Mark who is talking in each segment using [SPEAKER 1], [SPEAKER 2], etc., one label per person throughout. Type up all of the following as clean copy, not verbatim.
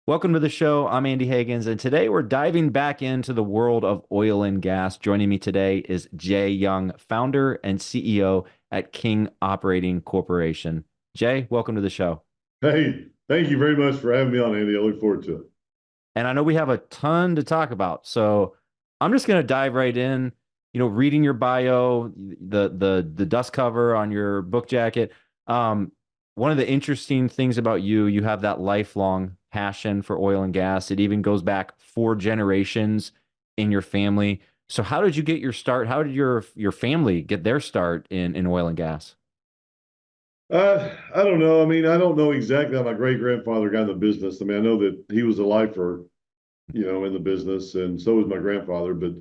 [SPEAKER 1] Welcome to the show. I'm Andy Higgins, and today we're diving back into the world of oil and gas. Joining me today is Jay Young, founder and CEO at King Operating Corporation. Jay, welcome to the show.
[SPEAKER 2] Hey, thank you very much for having me on, Andy. I look forward to it.
[SPEAKER 1] And I know we have a ton to talk about, so I'm just going to dive right in. Reading your bio, the dust cover on your book jacket. Um, One of the interesting things about you, you have that lifelong passion for oil and gas. It even goes back 4 generations in your family. So how did you get your start? How did your family get their start in oil and gas?
[SPEAKER 2] I don't know. I mean, I don't know exactly how my great grandfather got in the business. I mean, I know that he was a lifer, in the business, and so was my grandfather. But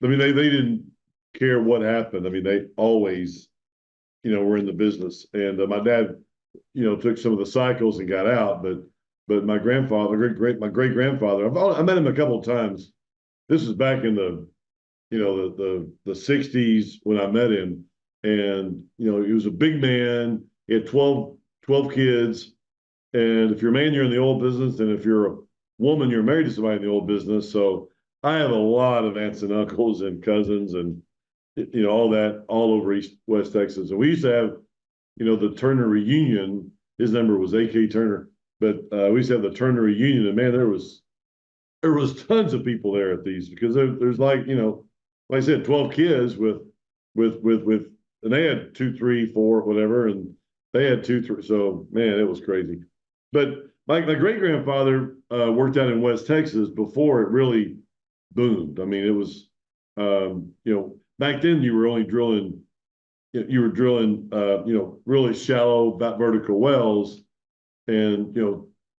[SPEAKER 2] I mean, they didn't care what happened. I mean, they always, were in the business. And my dad, took some of the cycles and got out. But my grandfather, my great grandfather, I met him a couple of times. This is back in the 60s when I met him. And, he was a big man. He had 12 kids. And if you're a man, you're in the oil business. And if you're a woman, you're married to somebody in the oil business. So I have a lot of aunts and uncles and cousins and, all that all over East West Texas. And we used to have, the Turner reunion. His number was A.K. Turner. But we used to have the Turner reunion. And man, there was tons of people there at these because there's like, like I said, 12 kids with and they had two, three, four, whatever, and they had two, three. So man, it was crazy. But my great grandfather worked out in West Texas before it really boomed. I mean, it was back then you were only drilling really shallow vertical wells and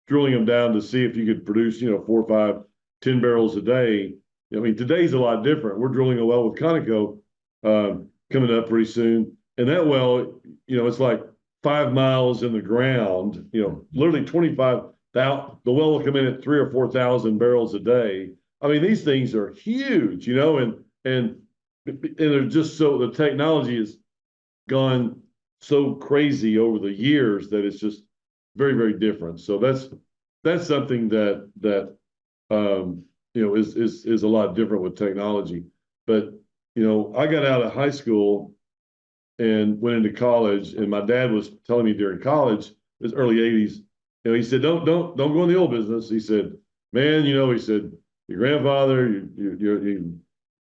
[SPEAKER 2] drilling them down to see if you could produce 4 or 5 10 barrels a day. I mean, today's a lot different. We're drilling a well with Conoco coming up pretty soon, and that well, it's like 5 miles in the ground. Literally 25,000. The well will come in at 3 or 4 thousand barrels a day. I mean, these things are huge, and they're just so the technology has gone so crazy over the years that it's just very, very different. So that's something that is a lot different with technology. But I got out of high school and went into college, and my dad was telling me during college, this early '80s, he said, don't go in the oil business. He said, man, he said, your grandfather,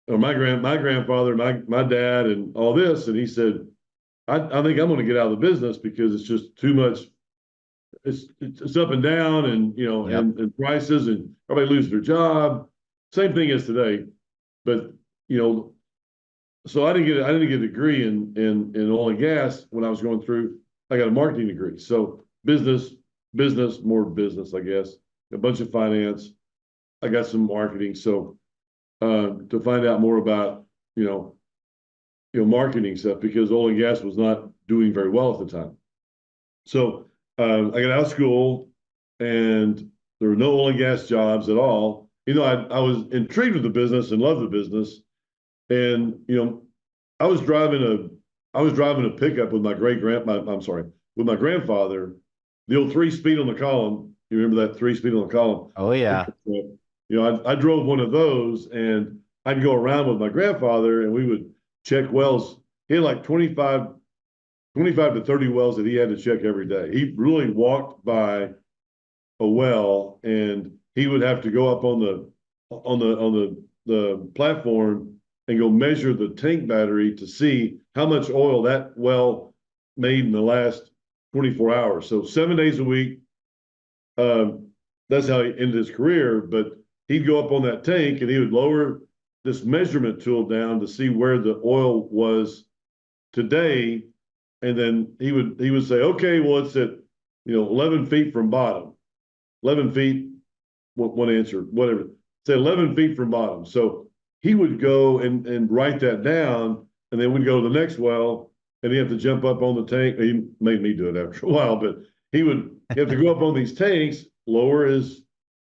[SPEAKER 2] or my grandfather, my dad, and all this, and he said, I think I'm going to get out of the business because it's just too much. It's up and down, and
[SPEAKER 1] Yep.
[SPEAKER 2] and prices, and everybody loses their job. Same thing as today, but you know, so I didn't get a degree in oil and gas when I was going through. I got a marketing degree, so more business, I guess. A bunch of finance. I got some marketing, so to find out more about marketing stuff because oil and gas was not doing very well at the time. So I got out of school and there were no oil and gas jobs at all. I was intrigued with the business and loved the business. And, I was driving a pickup with with my grandfather, the old 3 speed on the column. You remember that 3 speed on the column?
[SPEAKER 1] Oh yeah.
[SPEAKER 2] I drove one of those and I'd go around with my grandfather and we would check wells. He had like 25 to 30 wells that he had to check every day. He really walked by a well and he would have to go up on the platform and go measure the tank battery to see how much oil that well made in the last 24 hours. So 7 days a week, um, that's how he ended his career. But he'd go up on that tank and he would lower this measurement tool down to see where the oil was today, and then he would say, okay, well it's at 11 feet from bottom, 11 feet. One answer, whatever. Say 11 feet from bottom. So he would go and write that down, and then we'd go to the next well, and he'd have to jump up on the tank. He made me do it after a while, but he have to go up on these tanks, lower his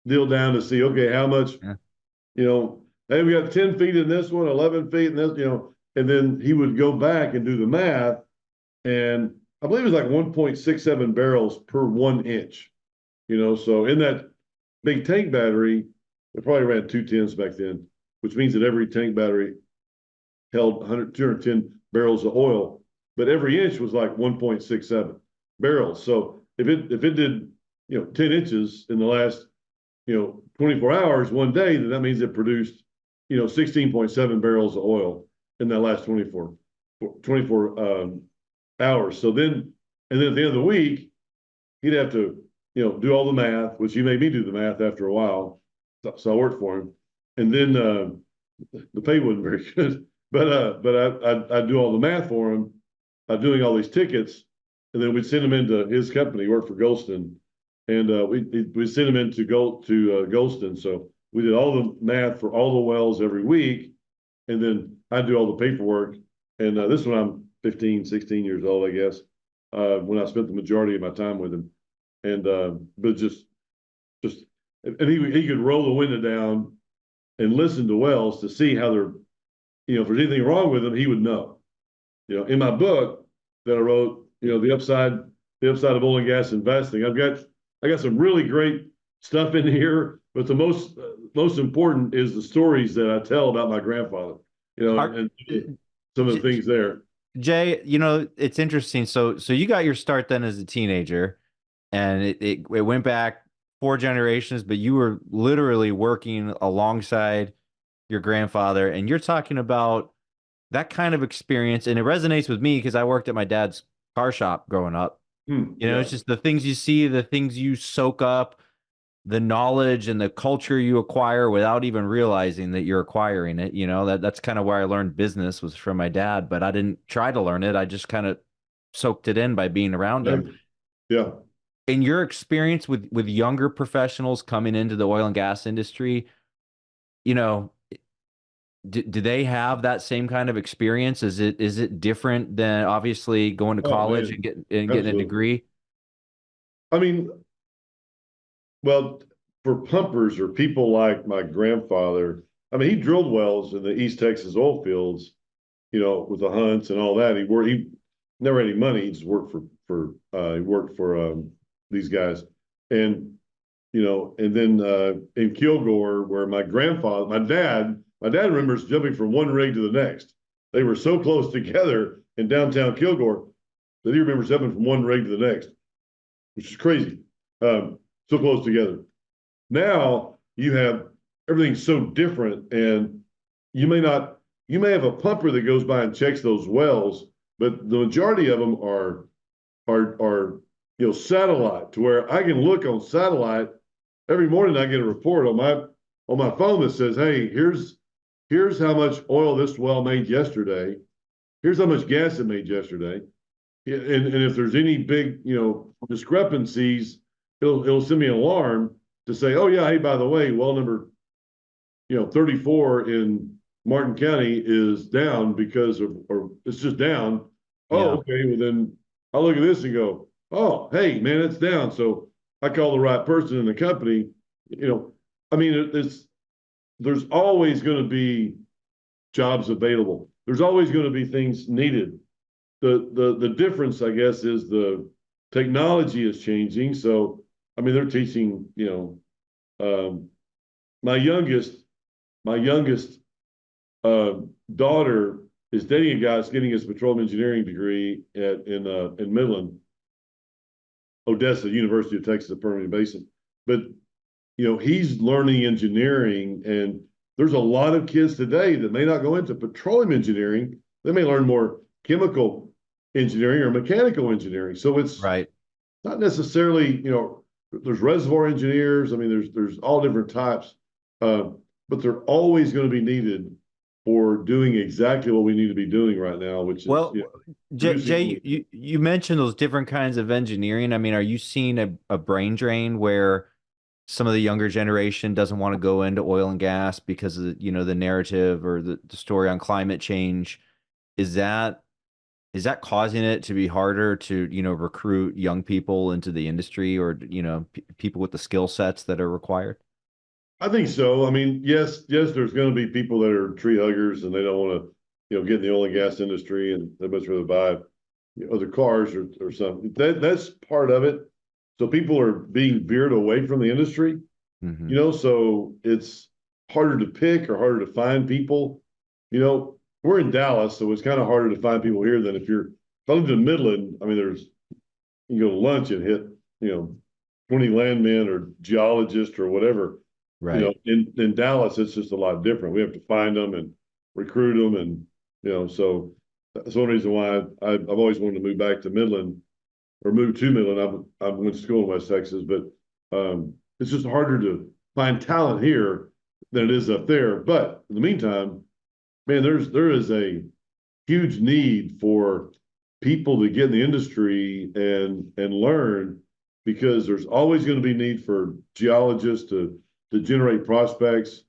[SPEAKER 2] deal down to see, okay, how much,
[SPEAKER 1] Yeah.
[SPEAKER 2] hey, we got 10 feet in this one, 11 feet in this, and then he would go back and do the math. And I believe it was like 1.67 barrels per 1 inch, so in that big tank battery, it probably ran 210s back then, which means that every tank battery held 100, 210 barrels of oil, but every inch was like 1.67 barrels. So if it did 10 inches in the last 24 hours one day, then that means it produced 16.7 barrels of oil in that last 24 hours. So then, and then at the end of the week, he'd have to do all the math, which he made me do the math after a while. So I worked for him, and then the pay wasn't very good. But I'd do all the math for him, doing all these tickets, and then we'd send him into his company. He worked for Golston, and we'd send him into Golston. So we did all the math for all the wells every week, and then I'd do all the paperwork. And this when I'm 15, 16 years old, I guess, when I spent the majority of my time with him. And but just and he could roll the window down and listen to wells to see how they're, if there's anything wrong with them, he would know. In my book that I wrote, the upside of oil and gas investing, I got some really great stuff in here, but the most important is the stories that I tell about my grandfather,
[SPEAKER 1] Are,
[SPEAKER 2] and some of the things there.
[SPEAKER 1] Jay, it's interesting. So you got your start then as a teenager, and it went back 4 generations, but you were literally working alongside your grandfather, and you're talking about that kind of experience, and it resonates with me because I worked at my dad's car shop growing up. It's
[SPEAKER 2] Yeah,
[SPEAKER 1] just the things you see, the things you soak up, the knowledge and the culture you acquire without even realizing that you're acquiring it. That's kind of where I learned business was from my dad, but I didn't try to learn it. I just kind of soaked it in by being around
[SPEAKER 2] yeah,
[SPEAKER 1] him.
[SPEAKER 2] yeah.
[SPEAKER 1] In your experience with younger professionals coming into the oil and gas industry, you know, do they have that same kind of experience? Is it different than obviously going to
[SPEAKER 2] Oh
[SPEAKER 1] college
[SPEAKER 2] man,
[SPEAKER 1] and getting a
[SPEAKER 2] absolutely.
[SPEAKER 1] degree?
[SPEAKER 2] I mean, well, for pumpers or people like my grandfather, I mean, he drilled wells in the East Texas oil fields, with the hunts and all that. He never had any money. He just worked for these guys, and and then in Kilgore, where my dad remembers jumping from one rig to the next. They were so close together in downtown Kilgore that he remembers jumping from one rig to the next, which is crazy. So close together. Now you have everything so different, and you may not, you may have a pumper that goes by and checks those wells, but the majority of them are satellite, to where I can look on satellite every morning. I get a report on my phone that says, "Hey, here's how much oil this well made yesterday. Here's how much gas it made yesterday." And if there's any big discrepancies, it'll send me an alarm to say, "Oh yeah, hey, by the way, well number 34 in Martin County is down because of, or it's just down." Oh,
[SPEAKER 1] Yeah.
[SPEAKER 2] okay. Well, then I'll look at this and go, "Oh, hey, man, it's down." So I call the right person in the company. You know, I mean, there's always going to be jobs available. There's always going to be things needed. The difference, I guess, is the technology is changing. So, I mean, they're teaching, um, my youngest, my youngest uh, daughter is dating a guy that's getting his petroleum engineering degree in Midland, Odessa, University of Texas at Permian Basin. But he's learning engineering, and there's a lot of kids today that may not go into petroleum engineering. They may learn more chemical engineering or mechanical engineering. So it's
[SPEAKER 1] Right.
[SPEAKER 2] not necessarily, there's reservoir engineers. I mean, there's all different types, uh, but they're always going to be needed for doing exactly what we need to be doing right now, which is
[SPEAKER 1] Well,
[SPEAKER 2] producing
[SPEAKER 1] Jay,
[SPEAKER 2] oil.
[SPEAKER 1] you mentioned those different kinds of engineering. I mean, are you seeing a brain drain where some of the younger generation doesn't want to go into oil and gas because of the narrative or the story on climate change? Is that is that causing it to be harder to, recruit young people into the industry or, people with the skill sets that are required?
[SPEAKER 2] I think so. I mean, yes, there's going to be people that are tree huggers and they don't want to, get in the oil and gas industry, and they much rather buy other cars or something. That's part of it. So people are being veered away from the industry.
[SPEAKER 1] Hmm.
[SPEAKER 2] So it's harder to pick or harder to find people. We're in Dallas, so it's kind of harder to find people here than if I lived in Midland. I mean, you can go to lunch and hit, you know, 20 landmen or geologists or whatever.
[SPEAKER 1] Right.
[SPEAKER 2] In Dallas, it's just a lot different. We have to find them and recruit them, and so that's one reason why I've always wanted to move back to Midland or move to Midland. I went to school in West Texas, but it's just harder to find talent here than it is up there. But in the meantime, man, there is a huge need for people to get in the industry and learn, because there's always going to be need for geologists to generate prospects,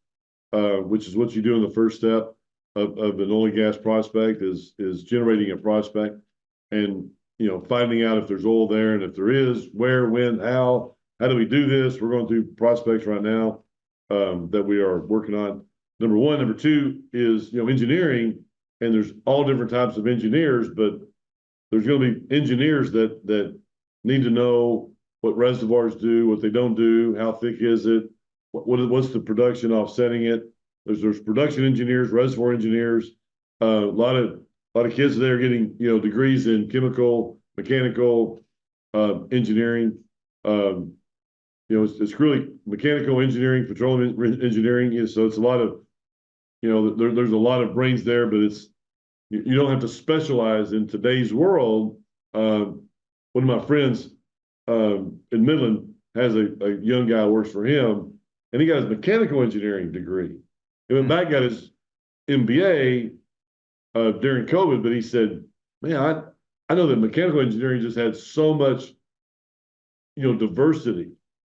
[SPEAKER 2] which is what you do in the first step of an oil and gas prospect is generating a prospect and finding out if there's oil there, and if there is, where, when, how do we do this? We're going through prospects right now that we are working on. Number one. Number two is engineering, and there's all different types of engineers, but there's going to be engineers that need to know what reservoirs do, what they don't do, how thick is it, what's the production offsetting it. There's production engineers, reservoir engineers, a lot of kids there getting degrees in chemical, mechanical, engineering. Um, it's really mechanical engineering, petroleum engineering. So it's a lot of there's a lot of brains there, but you don't have to specialize in today's world. One of my friends in Midland has a young guy who works for him, and he got his mechanical engineering degree. He went back, got his MBA during COVID, but he said, "Man, I know that mechanical engineering just had so much, diversity,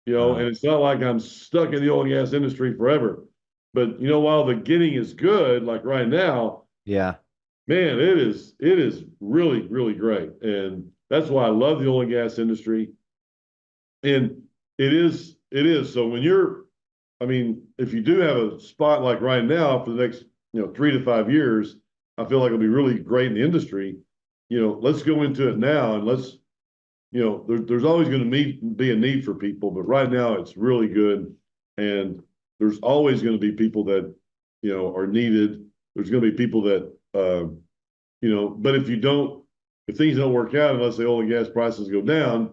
[SPEAKER 2] and it's not like I'm stuck in the oil and gas industry forever. But while the getting is good, like right now,
[SPEAKER 1] Yeah.
[SPEAKER 2] man, it is really, really great. And that's why I love the oil and gas industry. And it is. So I mean, if you do have a spot like right now for the next, 3 to 5 years, I feel like it'll be really great in the industry. Let's go into it now, and there's always going to be a need for people, but right now it's really good. And there's always going to be people that, are needed. There's going to be people that, but if things don't work out, unless the oil and gas prices go down,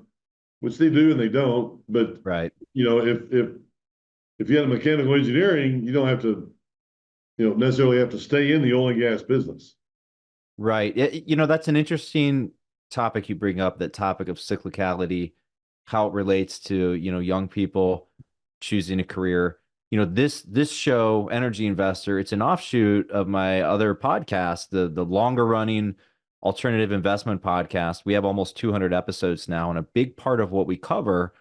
[SPEAKER 2] which they do and they don't, but
[SPEAKER 1] Right.
[SPEAKER 2] if you had a mechanical engineering, you don't have to, necessarily have to stay in the oil and gas business.
[SPEAKER 1] Right. That's an interesting topic you bring up, that topic of cyclicality, how it relates to, young people choosing a career. This show, Energy Investor, it's an offshoot of my other podcast, the longer running alternative investment podcast. We have almost 200 episodes now, and a big part of what we cover,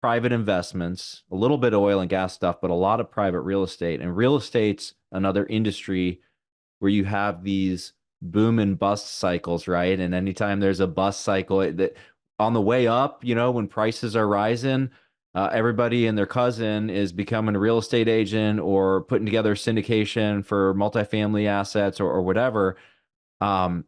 [SPEAKER 1] private investments, a little bit of oil and gas stuff, but a lot of private real estate. And real estate's another industry where you have these boom and bust cycles, right? And anytime there's a bust cycle, that on the way up, when prices are rising, everybody and their cousin is becoming a real estate agent or putting together syndication for multifamily assets or whatever. Um,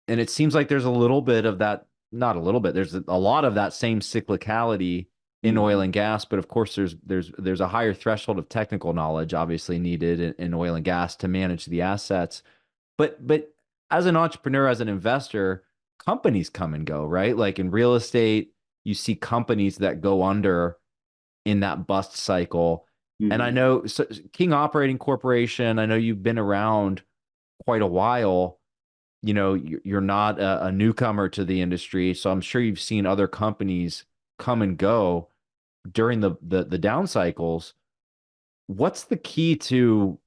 [SPEAKER 1] and it seems like there's a little bit of that, not a little bit, there's a lot of that same cyclicality in oil
[SPEAKER 2] Mm-hmm.
[SPEAKER 1] and gas, but of course there's a higher threshold of technical knowledge obviously needed in oil and gas to manage the assets. But as an entrepreneur, as an investor, companies come and go, right? Like in real estate, you see companies that go under in that bust cycle. And I
[SPEAKER 2] Mm-hmm.
[SPEAKER 1] know King Operating Corporation, I know you've been around quite a while. You're not a newcomer to the industry, so I'm sure you've seen other companies come and go during the down cycles. What's the key to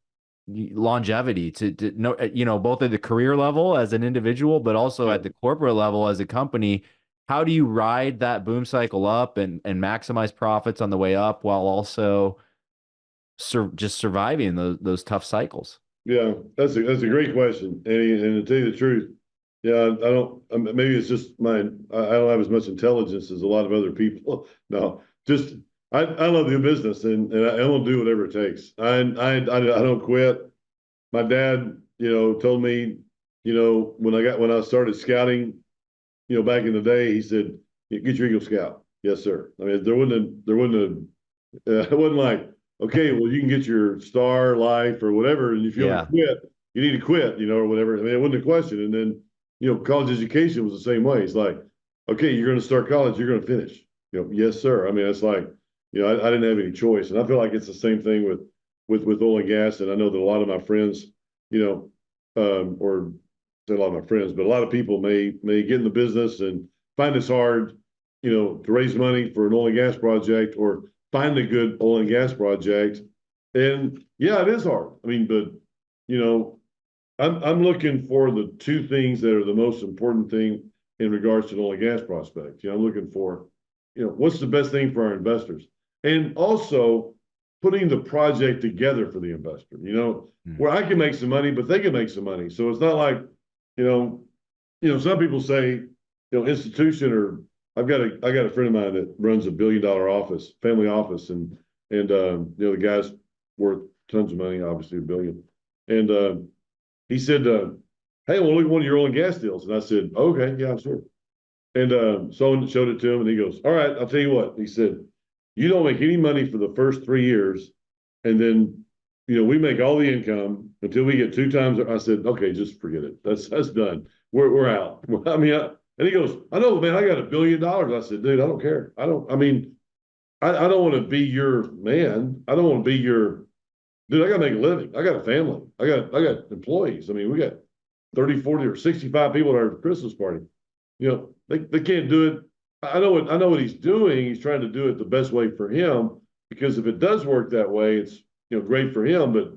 [SPEAKER 1] longevity to know, both at the career level as an individual, but also
[SPEAKER 2] Yeah.
[SPEAKER 1] at the corporate level as a company? How do you ride that boom cycle up and maximize profits on the way up while also just surviving those tough cycles?
[SPEAKER 2] Yeah, that's a great question, and to tell you the truth, yeah, I don't. Maybe it's just mine. I don't have as much intelligence as a lot of other people. No, just I love the business, and I will do whatever it takes. I don't quit. My dad, told me, when I started scouting, back in the day, he said, "Get your Eagle Scout." Yes, sir. I mean, there wouldn't have It wasn't like, okay, well, you can get your star life or whatever, and if you want to
[SPEAKER 1] Yeah.
[SPEAKER 2] quit, you need to quit, or whatever. I mean, it wasn't a question. And then, college education was the same way. It's like, okay, you're going to start college, you're going to finish. Yes, sir. I mean, it's like, I didn't have any choice, and I feel like it's the same thing with oil and gas. And I know that a lot of my friends, you or a lot of my friends, but a lot of people may get in the business and find it's hard, to raise money for an oil and gas project or find a good oil and gas project. And yeah, it is hard. I mean, but you know, I'm looking for the two things that are the most important thing in regards to an oil and gas prospect. I'm looking for, what's the best thing for our investors, and also putting the project together for the investor.
[SPEAKER 1] Mm.
[SPEAKER 2] Where I can make some money, but they can make some money. So it's not like, you know, some people say, institution or I got a friend of mine that runs a $1 billion office, family office, and the guy's worth tons of money, obviously a billion. And he said, "Hey, well, look at one of your oil and gas deals." And I said, "Okay, yeah, sure." And someone showed it to him, and he goes, "All right, I'll tell you what." He said, "You don't make any money for the first 3 years, and then we make all the income until we get two times." I said, "Okay, just forget it. That's done. We're out." I mean, and he goes, "I know, man. I got $1 billion." I said, "Dude, I don't care. I don't. I mean, I don't want to be your man. I don't want to be your dude. I got to make a living. I got a family. I got employees. I mean, we got 30, 40, or 65 people at our Christmas party. They can't do it. I know what he's doing. He's trying to do it the best way for him, because if it does work that way, it's great for him, but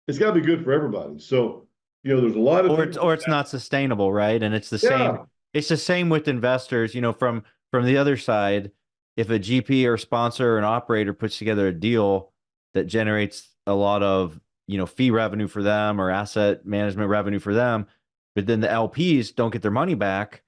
[SPEAKER 2] it's got to be good for everybody. So, there's a lot of
[SPEAKER 1] Or
[SPEAKER 2] people.
[SPEAKER 1] it's not sustainable, right? And
[SPEAKER 2] Yeah,
[SPEAKER 1] it's the same with investors, from the other side. If a GP or sponsor or an operator puts together a deal that generates a lot of, fee revenue for them or asset management revenue for them, but then the LPs don't get their money back,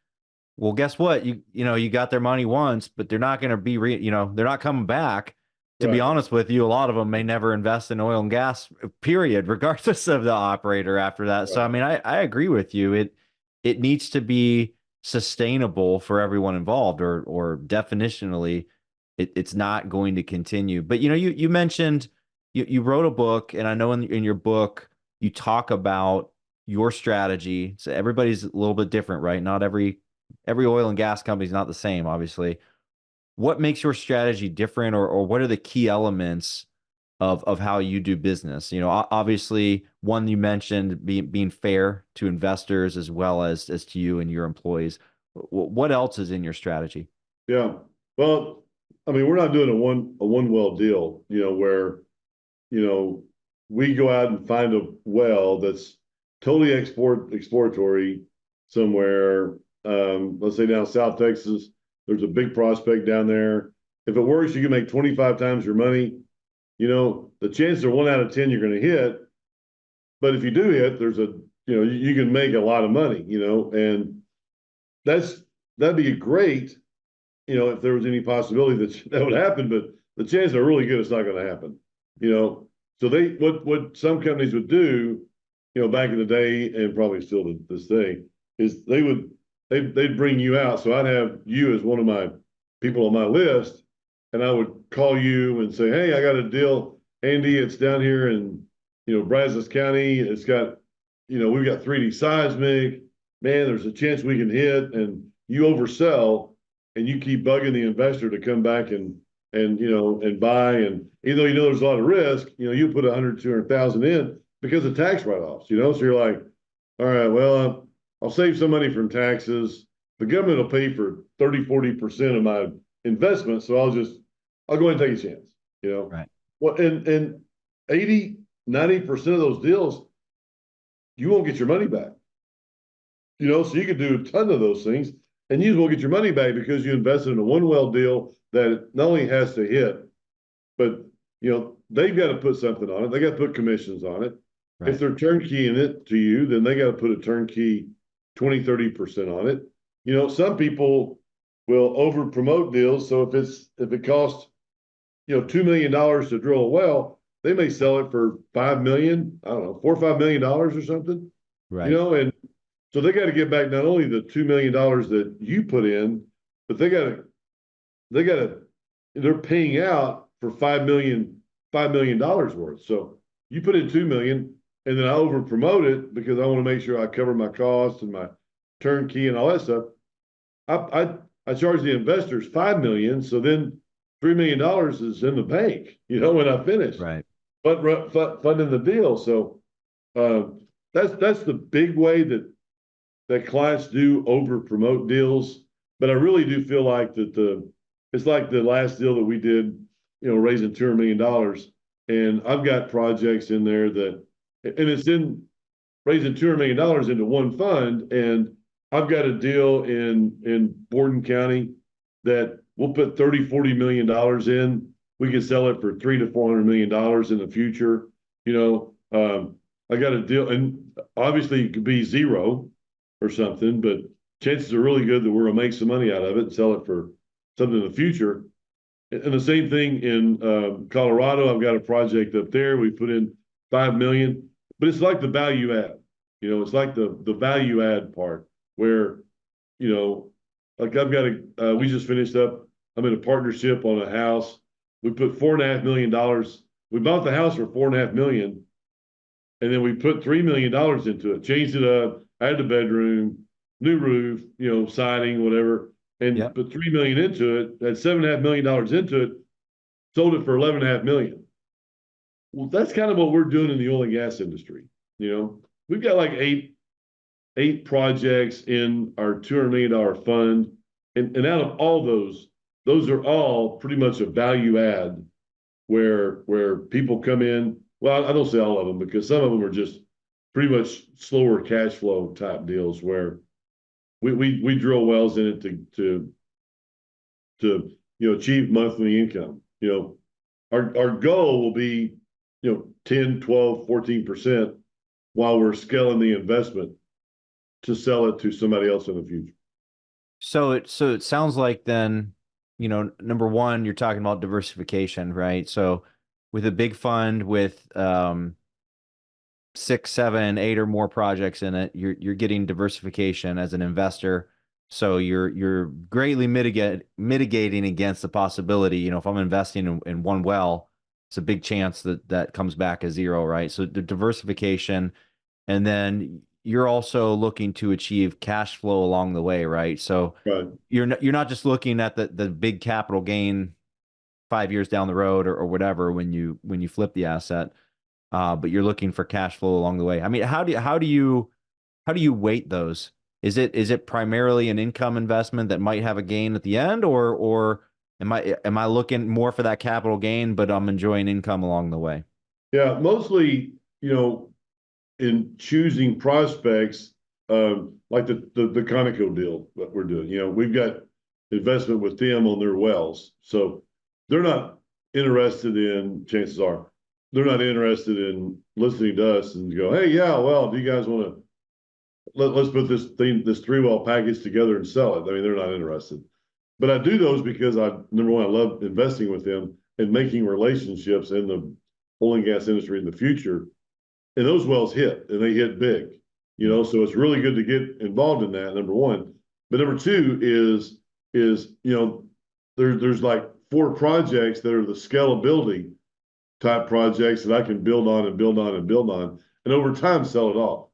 [SPEAKER 1] well, guess what? You got their money once, but they're not going to they're not coming back. To be
[SPEAKER 2] right,
[SPEAKER 1] honest with you, a lot of them may never invest in oil and gas, period, regardless of the operator after that. So, I
[SPEAKER 2] right.
[SPEAKER 1] mean, I agree with you. It needs to be sustainable for everyone involved, or definitionally, it's not going to continue. But you mentioned you wrote a book, and I know in your book you talk about your strategy. So everybody's a little bit different, right? Not every oil and gas company is not the same, obviously. What makes your strategy different, or what are the key elements of how you do business? Obviously, one you mentioned being fair to investors as well as to you and your employees. What else is in your strategy?
[SPEAKER 2] Yeah. Well, I mean, we're not doing a one well deal, where you know we go out and find a well that's totally exploratory somewhere. Let's say down South Texas, there's a big prospect down there. If it works, you can make 25 times your money. The chances are 1 out of 10 you're going to hit. But if you do hit, there's you can make a lot of money. And that's that'd be great, if there was any possibility that would happen, but the chances are really good it's not going to happen. You know, so what some companies would do, back in the day, and probably still to this day, is they'd bring you out. So I'd have you as one of my people on my list, and I would call you and say, "Hey, I got a deal, Andy. It's down here in Brazos County. It's got, we've got 3D seismic. Man, there's a chance we can hit." And you oversell, and you keep bugging the investor to come back and buy. And even though there's a lot of risk, you put 100, 200,000 in because of tax write-offs. So you're like, all right, well, I'll save some money from taxes. The government will pay for 30, 40% of my investment, so I'll go ahead and take a chance.
[SPEAKER 1] Right.
[SPEAKER 2] Well, and 80, 90% of those deals, you won't get your money back. So you could do a ton of those things, and you won't get your money back because you invested in a one well deal that not only has to hit, but they've got to put something on it. They got to put commissions on it. If
[SPEAKER 1] Right.
[SPEAKER 2] they're turnkeying it to you, then they got to put a turnkey 20, 30% on it. Some people will over promote deals. So if it costs, $2 million to drill a well, they may sell it for 5 million, I don't know, $4 or $5 million or something,
[SPEAKER 1] Right.
[SPEAKER 2] and so they got to get back not only the $2 million that you put in, but they got to they're paying out for $5 million worth. So you put in 2 million, and then I over promote it because I want to make sure I cover my costs and my turnkey and all that stuff. I I, I charge the investors 5 million, so then $3 million is in the bank. When I finish,
[SPEAKER 1] Right.
[SPEAKER 2] funding the deal. So uh, that's the big way that clients do over promote deals. But I really do feel like it's like the last deal that we did, raising $200 million, and I've got projects in there and it's in raising $200 million into one fund, and I've got a deal in Borden County that we'll put 30-40 million dollars in. We can sell it for $300 to $400 million in the future. I got a deal, and obviously it could be zero or something, but chances are really good that we're gonna make some money out of it and sell it for something in the future. And the same thing in Colorado. I've got a project up there. We put in 5 million, but it's like the value add. It's like the value add part where, you know, like I've got we just finished up. I'm in a partnership on a house. We put $4.5 million. We bought the house for 4.5 million, and then we put $3 million into it, changed it up, added the bedroom, new roof, siding, whatever, and
[SPEAKER 1] Yep.
[SPEAKER 2] put 3 million into it. Had $7.5 million into it, sold it for 11.5 million. Well, that's kind of what we're doing in the oil and gas industry. We've got like eight projects in our $200 million fund, and out of all those are all pretty much a value add where people come in. Well, I don't say all of them because some of them are just pretty much slower cash flow type deals where we drill wells in it to achieve monthly income. Our goal will be 10, 12, 14% while we're scaling the investment to sell it to somebody else in the future.
[SPEAKER 1] So it sounds like then, number one, you're talking about diversification, right? So with a big fund with six, seven, eight or more projects in it, you're getting diversification as an investor. So you're greatly mitigating against the possibility, if I'm investing in one well, it's a big chance that that comes back as zero, right? So the diversification, and then you're also looking to achieve cash flow along the way, right? So
[SPEAKER 2] Right.
[SPEAKER 1] you're not just looking at the big capital gain 5 years down the road or whatever when you flip the asset, but you're looking for cash flow along the way. I mean, how do you weight those? Is it primarily an income investment that might have a gain at the end, or am I looking more for that capital gain, but I'm enjoying income along the way?
[SPEAKER 2] Yeah, mostly, in choosing prospects, like the Conoco deal that we're doing. We've got investment with them on their wells, so they're not interested in. Chances are, they're not interested in listening to us and go, "Hey, yeah, well, do you guys want to let's put this 3 well package together and sell it?" I mean, they're not interested. But I do those because number one, I love investing with them and making relationships in the oil and gas industry in the future, and those wells hit and they hit big, so it's really good to get involved in that, number one. But number two is there's like 4 projects that are the scalability type projects that I can build on and build on and build on, and over time sell it off.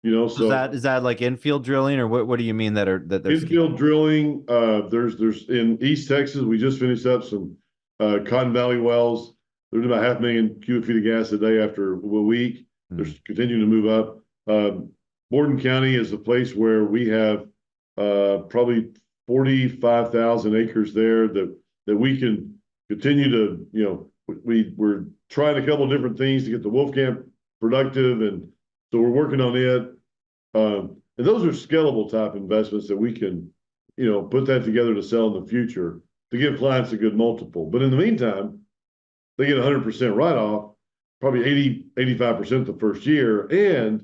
[SPEAKER 1] Is
[SPEAKER 2] So
[SPEAKER 1] that is that like infield drilling, or what do you mean that they're
[SPEAKER 2] infield
[SPEAKER 1] scalable?
[SPEAKER 2] drilling, there's in East Texas, we just finished up some Cotton Valley wells. They're doing about 500,000 cubic feet of gas a day after a week. They're
[SPEAKER 1] Hmm.
[SPEAKER 2] continuing to move up. Borden County is a place where we have probably 45,000 acres there that we can continue to, we're trying a couple of different things to get the Wolfcamp productive, and so we're working on it. And those are scalable type investments that we can, put that together to sell in the future to give clients a good multiple. But in the meantime, they get 100% write off, probably 85% the first year. And,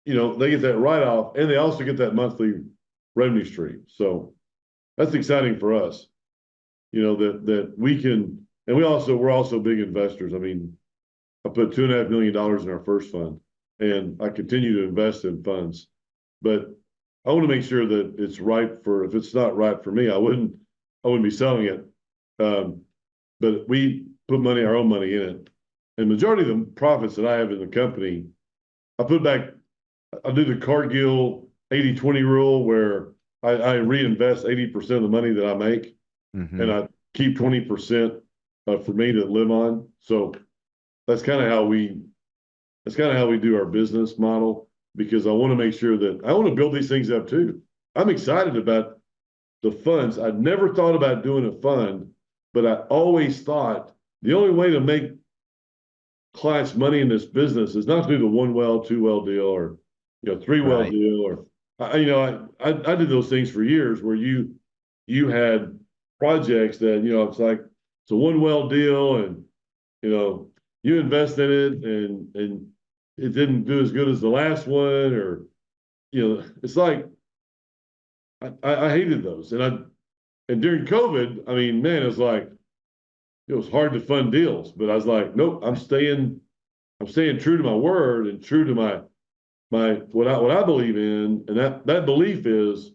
[SPEAKER 2] they get that write off and they also get that monthly revenue stream. So that's exciting for us, that we can, and we're also big investors. I mean, I put $2.5 million in our first fund, and I continue to invest in funds. But I want to make sure that it's right for. If it's not right for me, I wouldn't be selling it Um, but we put our own money in it. And majority of the profits that I have in the company, I put back, I do the Cargill 80-20 rule where I reinvest 80% of the money that I make and
[SPEAKER 1] Hmm.
[SPEAKER 2] I keep 20% for me to live on. So that's kind of how we that's kind of how we do our business model because I want to make sure that I want to build these things up too. I'm excited about the funds. I never thought about doing a fund, but I always thought the only way to make clients money in this business is not to do the one well, two well deal or three well
[SPEAKER 1] Right.
[SPEAKER 2] deal or I did those things for years where you had projects that it's like it's a one well deal and you know you invest in it and it didn't do as good as the last one or it's like I hated those and during COVID I mean man it's like it was hard to fund deals but I was like nope I'm staying true to my word and true to my what I believe in, and that belief is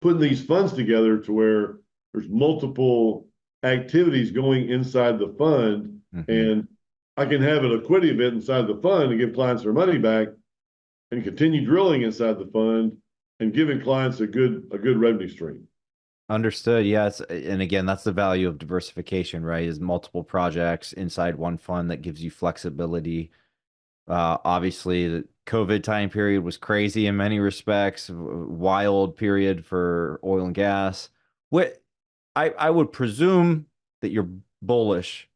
[SPEAKER 2] putting these funds together to where there's multiple activities going inside the fund,
[SPEAKER 1] Hmm.
[SPEAKER 2] and I can have a liquidity event inside the fund and give clients their money back, and continue drilling inside the fund and giving clients a good revenue stream.
[SPEAKER 1] Understood. Yes. And again, that's the value of diversification, right? Is multiple projects inside one fund that gives you flexibility. Obviously, the COVID time period was crazy in many respects, wild period for oil and gas. What I would presume that you're bullish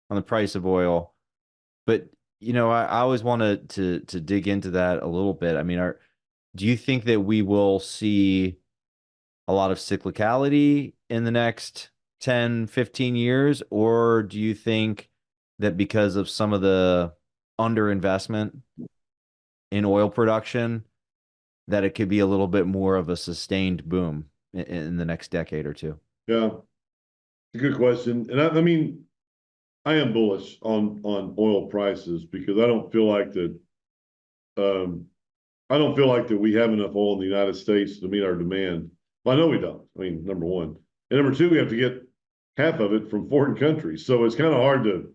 [SPEAKER 1] on the price of oil, but I always wanted to dig into that a little bit. I mean, do you think that we will see a lot of cyclicality in the next 10, 15 years? Or do you think that because of some of the underinvestment in oil production, that it could be a little bit more of a sustained boom in the next decade or two?
[SPEAKER 2] Yeah, it's a good question, and I mean I am bullish on oil prices because um, I don't feel like that we have enough oil in the United States to meet our demand. Well, I know we don't. I mean, number one. And number two, we have to get half of it from foreign countries. So it's kind of hard to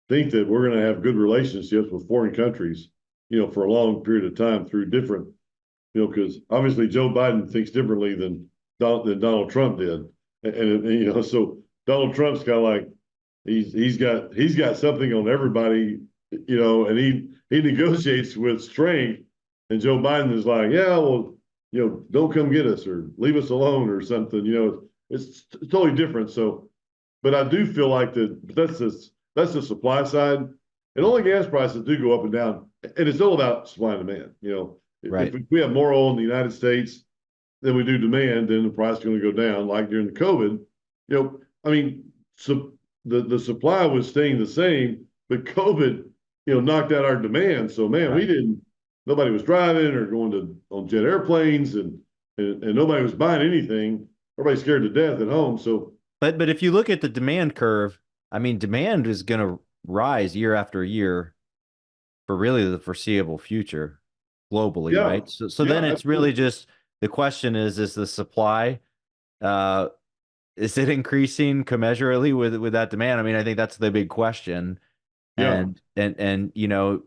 [SPEAKER 2] think that we're going to have good relationships with foreign countries, for a long period of time through different, because obviously Joe Biden thinks differently than Donald Trump did. So Donald Trump's kind of like he's got something on everybody, and he negotiates with strength, and Joe Biden is like, yeah, well, don't come get us or leave us alone or something. It's totally different. So, but I do feel like but that's the supply side, and oil and gas prices do go up and down, and it's all about supply and demand. If
[SPEAKER 1] Right.
[SPEAKER 2] we have more oil in the United States than we do demand, then the price is going to go down. Like during the COVID, I mean, so the supply was staying the same, but COVID, knocked out our demand. So man, we
[SPEAKER 1] Right.
[SPEAKER 2] didn't. Nobody was driving or going on jet airplanes, and nobody was buying anything. Everybody's scared to death at home. So
[SPEAKER 1] But if you look at the demand curve, I mean, demand is going to rise year after year for really the foreseeable future globally,
[SPEAKER 2] yeah,
[SPEAKER 1] right? So
[SPEAKER 2] yeah,
[SPEAKER 1] then it's really
[SPEAKER 2] absolutely,
[SPEAKER 1] just the question is the supply uh is it increasing commensurately with that demand? I mean, I think that's the big question.
[SPEAKER 2] yeah,
[SPEAKER 1] And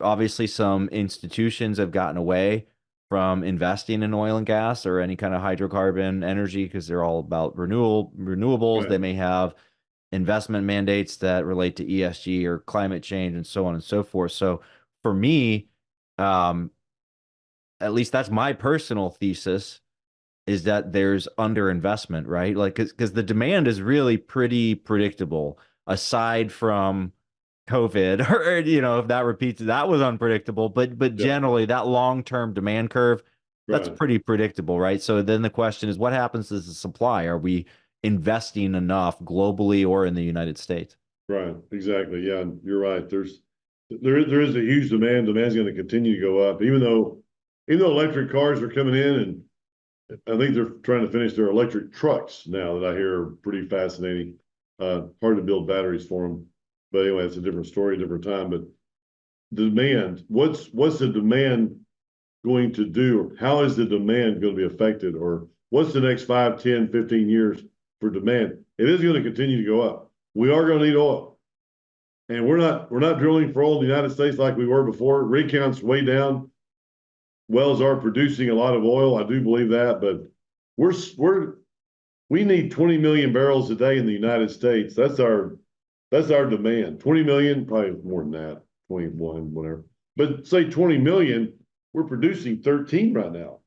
[SPEAKER 1] obviously some institutions have gotten away from investing in oil and gas or any kind of hydrocarbon energy because they're all about renewables. They
[SPEAKER 2] right,
[SPEAKER 1] may have investment mandates that relate to ESG or climate change and so on and so forth. So for me, um, at least that's my personal thesis is that there's underinvestment, right? Like, because the demand is really pretty predictable, aside from COVID, or if that repeats, that was unpredictable. But
[SPEAKER 2] yeah,
[SPEAKER 1] generally, that long-term demand curve, that's
[SPEAKER 2] right,
[SPEAKER 1] pretty predictable, right? So then the question is, what happens to the supply? Are we investing enough globally or in the United States?
[SPEAKER 2] right, exactly. Yeah, you're right. There is a huge demand. Demand's going to continue to go up, even though electric cars are coming in and I think they're trying to finish their electric trucks now that I hear are pretty fascinating. Hard to build batteries for them, but anyway, it's a different story, different time. But the demand, what's the demand going to do? Or how is the demand going to be affected? Or what's the next 5, 10, 15 years for demand? It is going to continue to go up. We are going to need oil. And we're not drilling for oil in the United States like we were before. Rig count's way down. Wells are producing a lot of oil. I do believe that, but we're we need 20 million barrels a day in the United States. That's our demand. 20 million, probably more than that, 21, whatever. But say 20 million, we're producing 13 right now.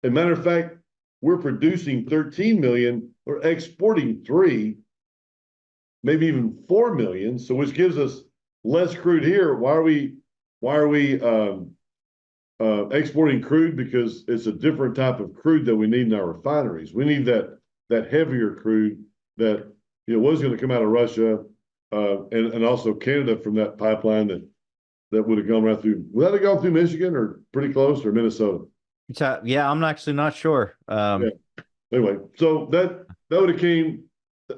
[SPEAKER 2] As a matter of fact, we're producing 13 million, we're exporting 3, maybe even 4 million. So which gives us less crude here. Why are we exporting crude? Because it's a different type of crude that we need in our refineries. We need that heavier crude that was going to come out of Russia and also Canada from that pipeline that would have gone right through. Would that have gone through Michigan or pretty close or Minnesota?
[SPEAKER 1] Yeah, I'm actually not sure.
[SPEAKER 2] Yeah. Anyway, so that would have came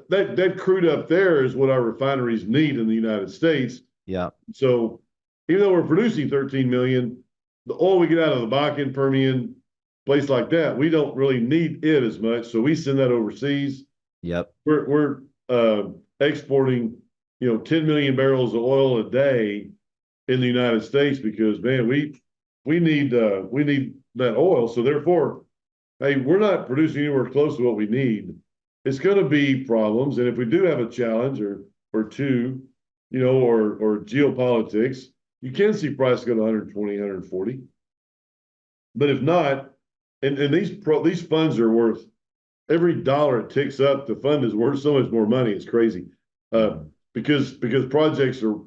[SPEAKER 2] that crude up there is what our refineries need in the United States.
[SPEAKER 1] Yeah,
[SPEAKER 2] So even though we're producing 13 million, the oil we get out of the Bakken, Permian, place like that, we don't really need it as much. So we send that overseas.
[SPEAKER 1] yep,
[SPEAKER 2] We're exporting, 10 million barrels of oil a day in the United States because man, we need that oil. So therefore, hey, we're not producing anywhere close to what we need. It's going to be problems, and if we do have a challenge or two, or geopolitics, you can see price go to 120, 140. But if not, and these funds are worth every dollar it ticks up, the fund is worth so much more money. It's crazy, because projects or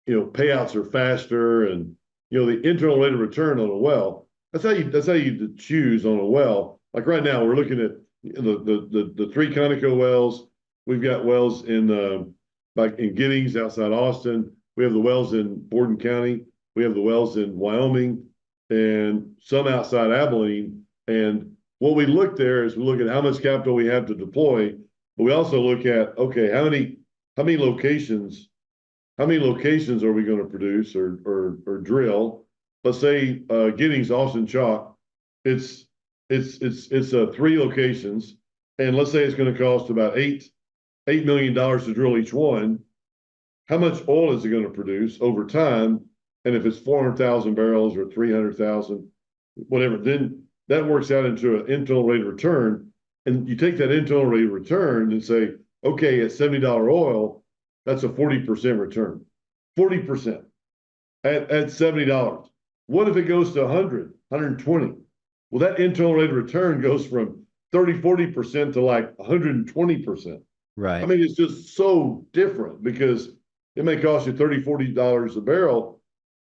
[SPEAKER 2] payouts are faster, and the internal rate of return on a well. That's how you choose on a well. Like right now, we're looking at the 3 Conoco wells. We've got wells like in Giddings outside Austin. We have the wells in Borden County. We have the wells in Wyoming, and some outside Abilene. And what we look there is we look at how much capital we have to deploy, but we also look at, okay, how many locations are we going to produce or drill? Let's say Giddings, Austin Chalk, it's 3 locations, and let's say it's going to cost about $8 million to drill each one. How much oil is it going to produce over time? And if it's 400,000 barrels or 300,000, whatever, then that works out into an internal rate of return. And you take that internal rate of return and say, okay, at $70 oil, that's a 40% return. 40% at $70. What if it goes to 100, 120? Well, that internal rate of return goes from 30, 40% to like 120%. I
[SPEAKER 1] right,
[SPEAKER 2] mean, it's just so different because it may cost you $30, $40 a barrel.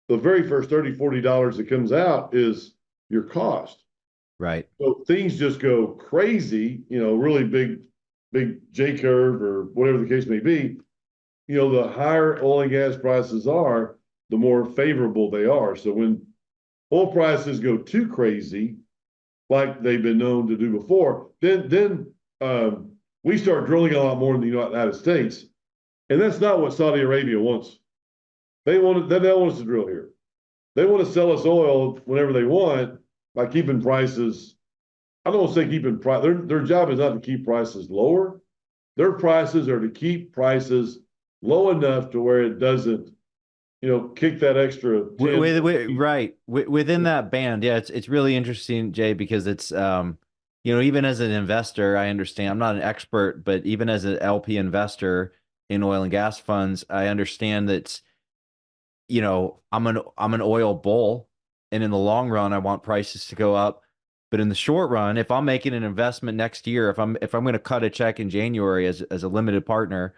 [SPEAKER 2] The very first $30, $40 that comes out is your cost.
[SPEAKER 1] right,
[SPEAKER 2] So things just go crazy, really big J curve or whatever the case may be. The higher oil and gas prices are, the more favorable they are. So when oil prices go too crazy, like they've been known to do before, then we start drilling a lot more in the United States, and that's not what Saudi Arabia wants. They don't want us to drill here. They want to sell us oil whenever they want by keeping prices. I don't want to say keeping price. Their job is not to keep prices lower. Their prices are to keep prices low enough to where it doesn't, kick that extra 10.
[SPEAKER 1] right, within that band. Yeah, it's really interesting, Jay, because it's even as an investor, I understand. I'm not an expert, but even as an LP investor in oil and gas funds, I understand that I'm an oil bull, and in the long run, I want prices to go up. But in the short run, if I'm making an investment next year, if I'm going to cut a check in January as a limited partner,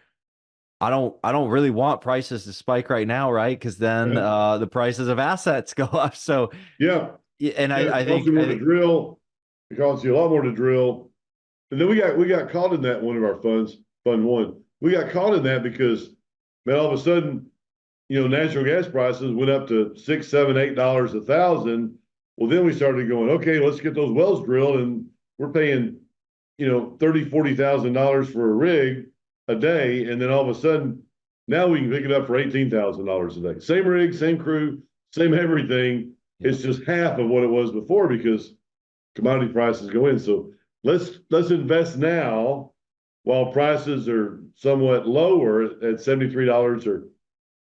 [SPEAKER 1] I don't really want prices to spike right now, right? Because then the prices of assets go up. So
[SPEAKER 2] Yeah,
[SPEAKER 1] and
[SPEAKER 2] yeah,
[SPEAKER 1] I
[SPEAKER 2] it costs you
[SPEAKER 1] think
[SPEAKER 2] more to drill. It costs you a lot more to drill. And then we got caught in that one of our funds, Fund One. We got caught in that because man, all of a sudden, natural gas prices went up to $6, $7, $8 a thousand. Well, then we started going, okay, let's get those wells drilled, and we're paying, $30,000, $40,000 for a rig a day, and then all of a sudden, now we can pick it up for $18,000 a day. Same rig, same crew, same everything.
[SPEAKER 1] yeah,
[SPEAKER 2] It's just half of what it was before because commodity prices go in. So let's invest now while prices are somewhat lower at $73 or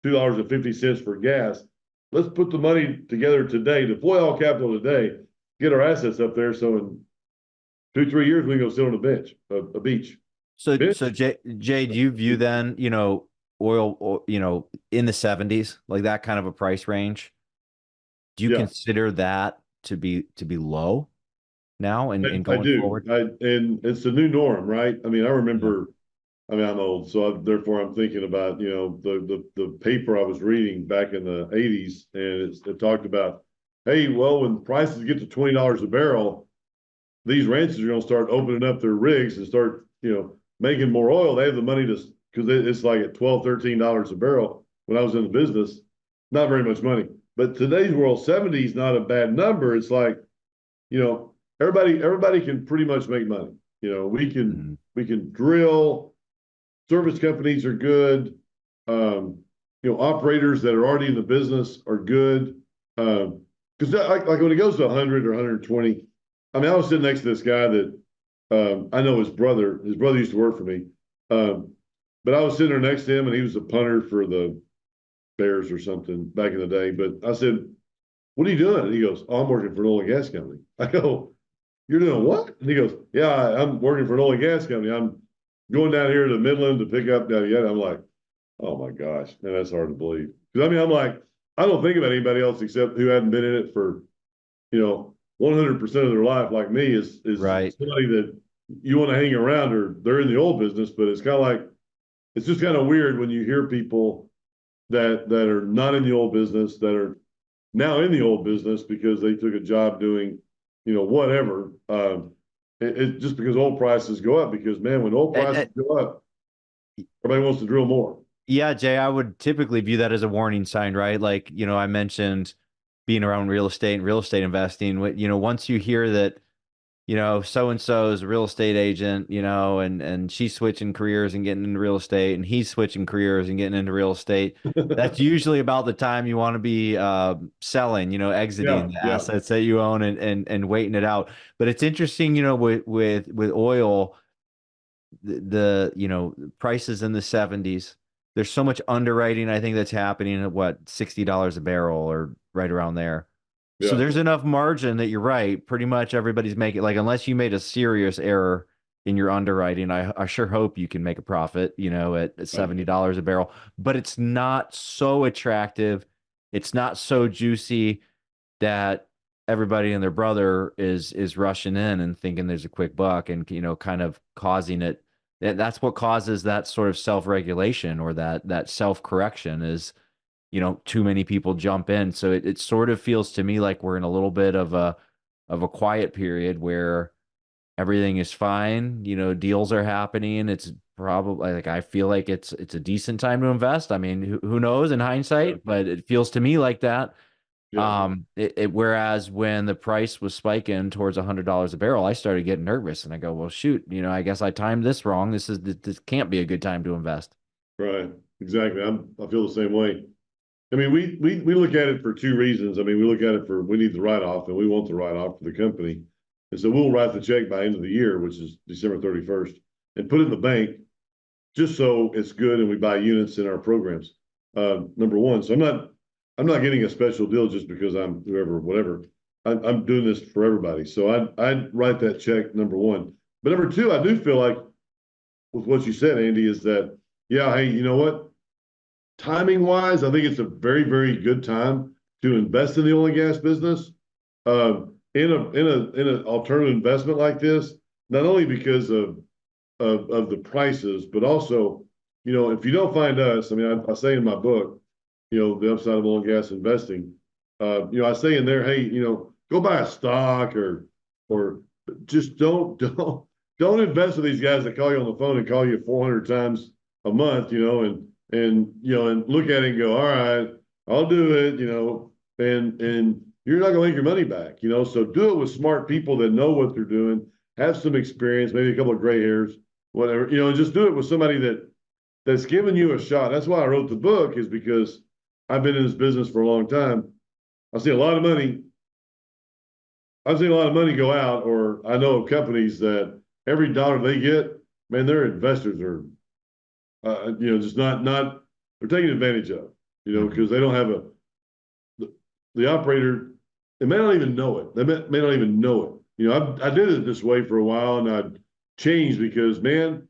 [SPEAKER 2] $2.50 for gas, let's put the money together today, deploy all capital today, get our assets up there. So in 2, 3 years, we can go sit on a bench, a beach.
[SPEAKER 1] So
[SPEAKER 2] Bench?
[SPEAKER 1] Jay, do you view then, oil, in the 70s, like that kind of a price range? Do you
[SPEAKER 2] Yeah,
[SPEAKER 1] consider that to be low now and
[SPEAKER 2] I
[SPEAKER 1] going
[SPEAKER 2] do.
[SPEAKER 1] forward?
[SPEAKER 2] And it's the new norm, right? I mean, I
[SPEAKER 1] Yeah.
[SPEAKER 2] remember. I mean, I'm old, so therefore I'm thinking about the paper I was reading back in the '80s, and it talked about, hey, well, when prices get to $20 a barrel, these ranches are going to start opening up their rigs and start making more oil. They have the money to because it's like at 12, $13 a barrel. When I was in the business, not very much money, but today's world, 70 is not a bad number. It's like you know everybody can pretty much make money.
[SPEAKER 1] Mhm.
[SPEAKER 2] We can drill. Service companies are good. Operators that are already in the business are good. Because like when it goes to 100 or 120, I mean, I was sitting next to this guy that I know his brother. His brother used to work for me, um, but I was sitting there next to him, and he was a punter for the Bears or something back in the day. But I said, "What are you doing?" And he goes, "Oh, I'm working for an oil and gas company." I go, "You're doing what?" And he goes, "Yeah, I'm working for an oil and gas company. I'm going down here to the Midland to pick up down yet." I'm like, "Oh my gosh, man, that's hard to believe." Because I mean, I'm like, I don't think about anybody else except who hadn't been in it for 100% of their life, like me, is
[SPEAKER 1] Right.
[SPEAKER 2] somebody that you want to hang around, or they're in the oil business. But it's kind of like it's just kind of weird when you hear people that are not in the oil business that are now in the old business because they took a job doing, whatever. It just because oil prices go up. Because man, when oil
[SPEAKER 1] And,
[SPEAKER 2] prices go up, everybody wants to drill more.
[SPEAKER 1] yeah, Jay, I would typically view that as a warning sign, right? Like, I mentioned being around real estate and real estate investing. Once you hear that, so and so is a real estate agent, and she's switching careers and getting into real estate, and he's switching careers and getting into real estate. That's usually about the time you want to be selling, exiting
[SPEAKER 2] Yeah,
[SPEAKER 1] the
[SPEAKER 2] yeah,
[SPEAKER 1] assets that you own and waiting it out. But it's interesting, with oil, the prices in the 70s. There's so much underwriting, I think, that's happening at what, $60 a barrel or right around there. So
[SPEAKER 2] yeah,
[SPEAKER 1] there's enough margin that you're right. Pretty much everybody's making, like, unless you made a serious error in your underwriting, I sure hope you can make a profit, at
[SPEAKER 2] right,
[SPEAKER 1] $70 a barrel. But it's not so attractive. It's not so juicy that everybody and their brother is rushing in and thinking there's a quick buck and kind of causing it. That's what causes that sort of self-regulation or that self-correction is too many people jump in. So it sort of feels to me like we're in a little bit of a quiet period where everything is fine. Deals are happening. It's probably, like, I feel like it's a decent time to invest. I mean, who knows in
[SPEAKER 2] yeah,
[SPEAKER 1] hindsight, but it feels to me like that.
[SPEAKER 2] yeah,
[SPEAKER 1] Whereas when the price was spiking towards $100 a barrel, I started getting nervous and I go, well, shoot, I guess I timed this wrong. This can't be a good time to invest.
[SPEAKER 2] right. Exactly. I feel the same way. I mean, we look at it for two reasons. I mean, we look at it for we need the write off and we want the write off for the company. And so we'll write the check by end of the year, which is December 31st, and put it in the bank just so it's good and we buy units in our programs. Number one. So I'm not getting a special deal just because I'm whoever, whatever. I'm doing this for everybody. So I'd write that check, number one. But number two, I do feel like with what you said, Andy, is that, yeah, hey, you know what? Timing wise, I think it's a very, very good time to invest in the oil and gas business. In an alternative investment like this, not only because of the prices, but also, if you don't find us, I mean, I say in my book, the upside of oil and gas investing, I say in there, hey, go buy a stock or just don't invest with these guys that call you on the phone and call you 400 times a month, and look at it and go, all right, I'll do it, and you're not going to make your money back, so do it with smart people that know what they're doing, have some experience, maybe a couple of gray hairs, whatever, and just do it with somebody that's giving you a shot. That's why I wrote the book, is because I've been in this business for a long time. I see a lot of money. I've seen a lot of money go out, or I know of companies that every dollar they get, man, their investors are, just not they're taking advantage of,
[SPEAKER 1] Hmm.
[SPEAKER 2] because they don't have the, the operator. They may not even know it. They may not even know it. I did it this way for a while, and I changed because, man,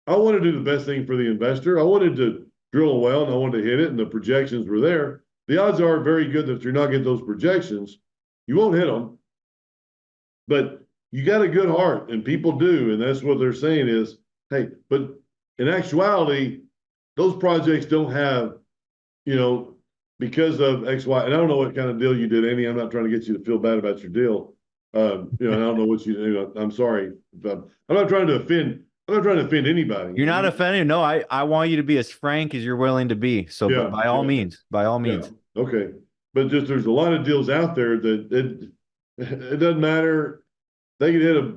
[SPEAKER 2] I wanted to do the best thing for the investor. I wanted to drill a well and I wanted to hit it, and the projections were there. The odds are very good that if you're not getting those projections, you won't hit them. But you got a good heart, and people do, and that's what they're saying is, hey, but in actuality, those projects don't have, you know, because of X, Y, and I don't know what kind of deal you did, Amy. I'm not trying to get you to feel bad about your deal. I don't know what I'm sorry. I'm not trying to offend. I'm not trying to offend anybody.
[SPEAKER 1] You're not offended. No, I want you to be as frank as you're willing to be. So, but
[SPEAKER 2] Yeah, yeah,
[SPEAKER 1] by all
[SPEAKER 2] yeah.
[SPEAKER 1] means.
[SPEAKER 2] Okay, but just there's a lot of deals out there that it doesn't matter. They can hit a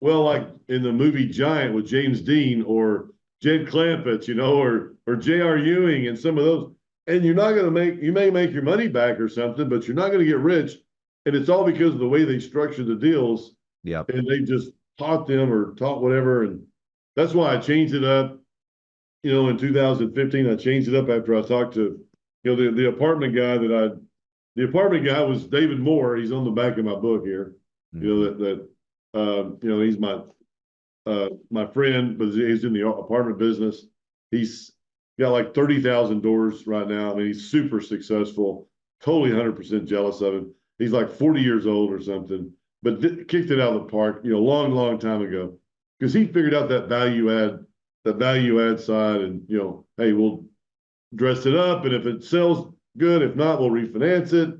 [SPEAKER 2] well, like in the movie Giant with James Dean or Jed Clampett, or J.R. Ewing and some of those. And you're not going to you may make your money back or something, but you're not going to get rich. And it's all because of the way they structure the deals,
[SPEAKER 1] Yep.
[SPEAKER 2] and they just taught them or taught whatever. And that's why I changed it up. In 2015, I changed it up after I talked to, the apartment guy the apartment guy was David Moore. He's on the back of my book here.
[SPEAKER 1] Hmm.
[SPEAKER 2] He's my friend, but he's in the apartment business. He's got like 30,000 doors right now. I mean, he's super successful, totally 100% jealous of him. He's like 40 years old or something, but kicked it out of the park, long, long time ago, because he figured out that value add side. And, hey, we'll dress it up. And if it sells good, if not, we'll refinance it.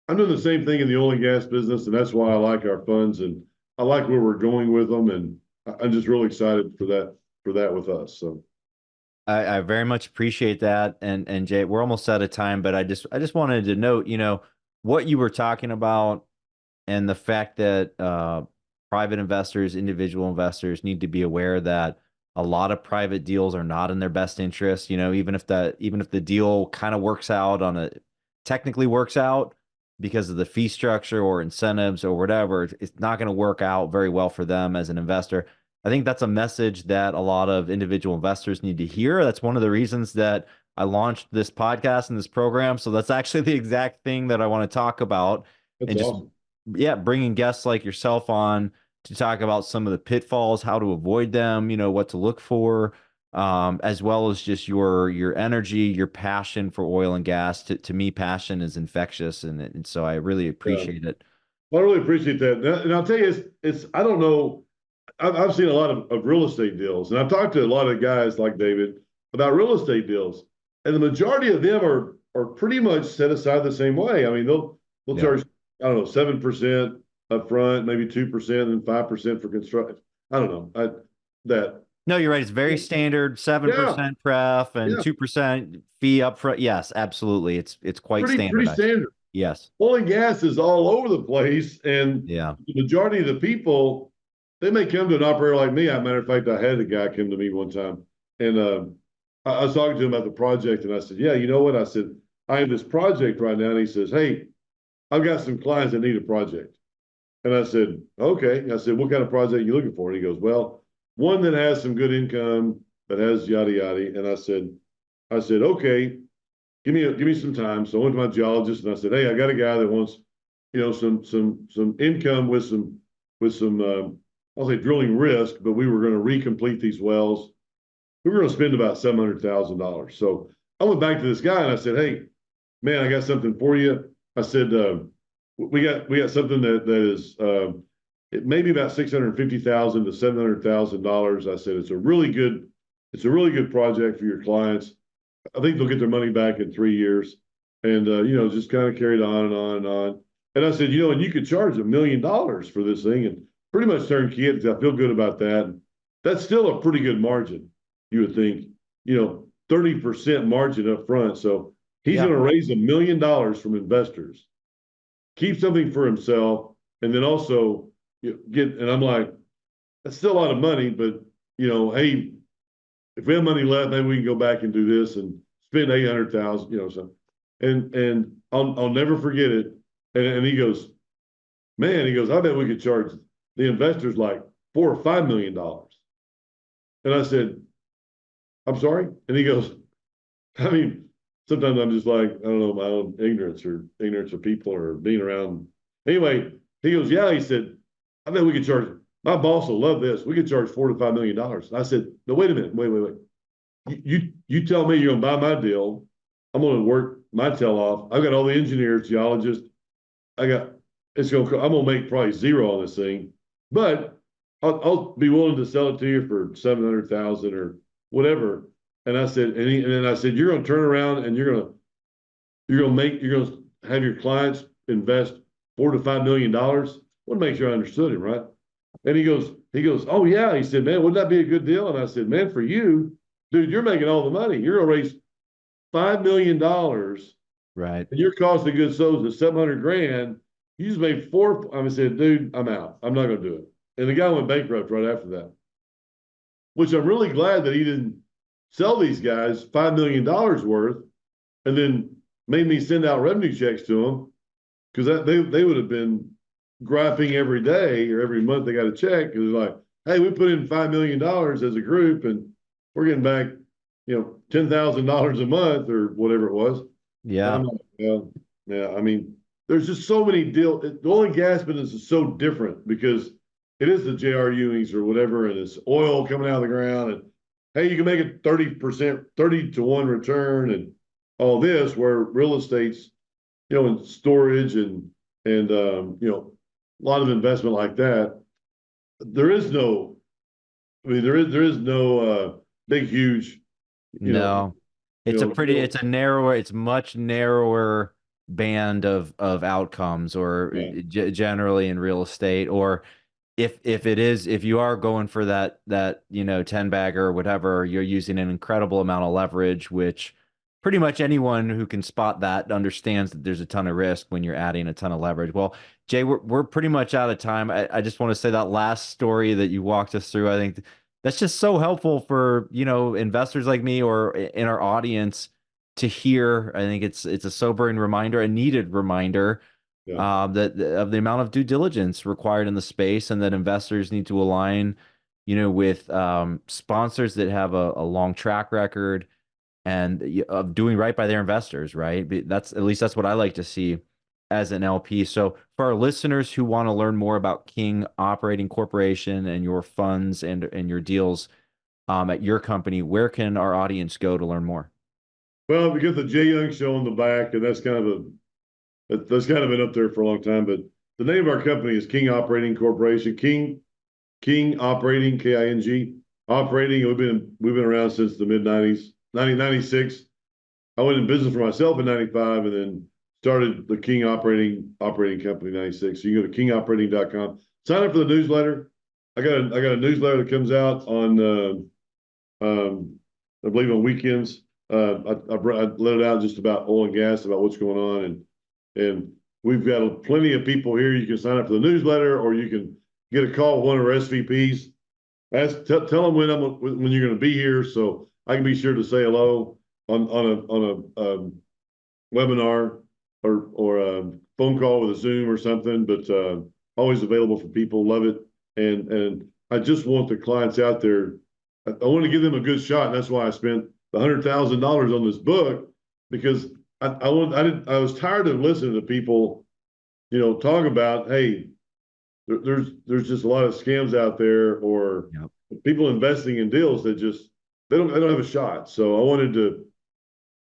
[SPEAKER 2] I'm doing the same thing in the oil and gas business, and that's why I like our funds and I like where we're going with them. And I'm just really excited for that with us. So
[SPEAKER 1] I very much appreciate that. And Jay, we're almost out of time, but I just wanted to note, what you were talking about and the fact that private investors, individual investors need to be aware that a lot of private deals are not in their best interest. Even if the deal kind of works out technically works out because of the fee structure or incentives or whatever, it's not going to work out very well for them as an investor. I think that's a message that a lot of individual investors need to hear. That's one of the reasons that I launched this podcast and this program. So that's actually the exact thing that I want to talk about
[SPEAKER 2] that's
[SPEAKER 1] and just,
[SPEAKER 2] awesome.
[SPEAKER 1] yeah, bringing guests like yourself on to talk about some of the pitfalls, how to avoid them, what to look for, as well as just your energy, your passion for oil and gas. To me, passion is infectious, and so I really
[SPEAKER 2] Yeah.
[SPEAKER 1] appreciate it.
[SPEAKER 2] Well, I really appreciate that. And I'll tell you, it's I don't know. I've seen a lot of real estate deals, and I've talked to a lot of guys like David about real estate deals, and the majority of them are pretty much set aside the same way. I mean, they'll
[SPEAKER 1] Yeah.
[SPEAKER 2] charge, I don't know, 7% up front, maybe 2% and 5% for construction. I don't know. That
[SPEAKER 1] No, you're right. It's very standard,
[SPEAKER 2] yeah,
[SPEAKER 1] 7% pref and
[SPEAKER 2] yeah,
[SPEAKER 1] 2% fee up front. Yes, absolutely. It's quite
[SPEAKER 2] pretty
[SPEAKER 1] standardized.
[SPEAKER 2] standard.
[SPEAKER 1] Yes.
[SPEAKER 2] Oil and gas is all over the place, and
[SPEAKER 1] Yeah.
[SPEAKER 2] the majority of the people, they may come to an operator like me. As a matter of fact, I had a guy come to me one time, and I was talking to him about the project, and I said, "Yeah, you know what?" I said, "I have this project right now," and he says, "Hey, I've got some clients that need a project," and I said, "Okay." I said, "What kind of project are you looking for?" And he goes, "Well, one that has some good income, that has yada yada." And I said, "Okay, give me some time." So I went to my geologist and I said, "Hey, I got a guy that wants, some income with some I'll say drilling risk, but we were going to recomplete these wells. We were going to spend about $700,000." So I went back to this guy and I said, "Hey, man, I got something for you." I said, "We got something that is it may be about 650,000 to $700,000." I said, "It's a really good project for your clients. I think they'll get their money back in 3 years." And, just kind of carried on and on and on. And I said, and you could charge $1 million for this thing and pretty much turnkey it, because I feel good about that. And that's still a pretty good margin, you would think, 30% margin up front. So he's
[SPEAKER 1] Yeah.
[SPEAKER 2] going to raise $1 million from investors, keep something for himself, and then also and I'm like, that's still a lot of money, but, hey, if we have money left, maybe we can go back and do this and spend 800,000, so. And I'll never forget it. And he goes, "Man," he goes, "I bet we could charge the investors like $4 or $5 million." And I said, I'm sorry. And he goes, I mean, sometimes I'm just like, I don't know, my own ignorance or ignorance of people or being around. Anyway, he goes, yeah. He said, I bet we could charge. My boss will love this. We could charge $4 to $5 million. I said, no, wait a minute, wait. You tell me you're gonna buy my deal. I'm gonna work my tail off. I've got all the engineers, geologists. I got it's gonna. I'm gonna make probably zero on this thing, but I'll be willing to sell it to you for 700,000 or whatever. And I said, and then I said, you're gonna turn around and you're gonna have your clients invest $4 to $5 million. Want to make sure I understood him right. And he goes, oh yeah. He said, man, wouldn't that be a good deal? And I said, man, for you, dude, you're making all the money. You're gonna raise $5 million,
[SPEAKER 1] Right.
[SPEAKER 2] and your cost of goods sold is 700 grand. You just made four. I said, dude, I'm out. I'm not gonna do it. And the guy went bankrupt right after that. Which I'm really glad that he didn't sell these guys $5 million worth, and then made me send out revenue checks to them because they would have been griping every day or every month they got a check because it's like, hey, we put in $5 million as a group and we're getting back, $10,000 a month or whatever it was. And
[SPEAKER 1] Yeah.
[SPEAKER 2] I'm like, well, yeah, I mean, there's just so many deals. The oil and gas business is so different because it is the J.R. Ewings or whatever, and it's oil coming out of the ground. And hey, you can make it 30%, 30 to 1 return and all this, where real estate's, in storage and a lot of investment like that. There is no, I mean, there is no big, huge, you know,
[SPEAKER 1] No. It's
[SPEAKER 2] deal.
[SPEAKER 1] a narrower, it's much narrower band of outcomes or
[SPEAKER 2] Yeah.
[SPEAKER 1] generally in real estate. Or if you are going for that 10 bagger or whatever, you're using an incredible amount of leverage, which pretty much anyone who can spot that understands that there's a ton of risk when you're adding a ton of leverage. Well, Jay, we're pretty much out of time. I just want to say that last story that you walked us through, I think that's just so helpful for, investors like me or in our audience to hear. I think it's a sobering reminder, a needed reminder,
[SPEAKER 2] Yeah.
[SPEAKER 1] that of the amount of due diligence required in the space, and that investors need to align, with sponsors that have a long track record and of doing right by their investors, right? That's at least that's what I like to see as an LP. So for our listeners who want to learn more about King Operating Corporation and your funds and your deals at your company, where can our audience go to learn more?
[SPEAKER 2] Well, we get the Jay Young show on the back, and that's kind of been up there for a long time. But the name of our company is King Operating Corporation. King Operating, KING Operating. We've been around since the mid '90s, 1996. I went in business for myself in '95, and then started the King Operating Company in '96. So you can go to kingoperating.com. Sign up for the newsletter. I got a newsletter that comes out on I believe on weekends. I let it out just about oil and gas, about what's going on, and we've got plenty of people here. You can sign up for the newsletter, or you can get a call with one of our SVPs. Tell them when you're going to be here, so I can be sure to say hello on a webinar or a phone call with a Zoom or something. But always available for people. Love it, and I just want the clients out there. I want to give them a good shot, and that's why I spent the $100,000 on this book because I was tired of listening to people, talk about, hey, there's just a lot of scams out there or
[SPEAKER 1] Yep.
[SPEAKER 2] people investing in deals that just they don't have a shot. So I wanted to,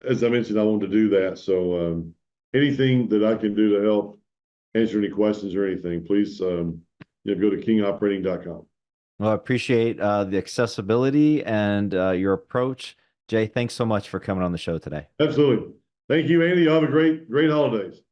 [SPEAKER 2] as I mentioned, I wanted to do that. So anything that I can do to help answer any questions or anything, please go to kingoperating.com.
[SPEAKER 1] Well, I appreciate the accessibility and your approach. Jay, thanks so much for coming on the show today.
[SPEAKER 2] Absolutely. Thank you, Andy. You have a great holidays.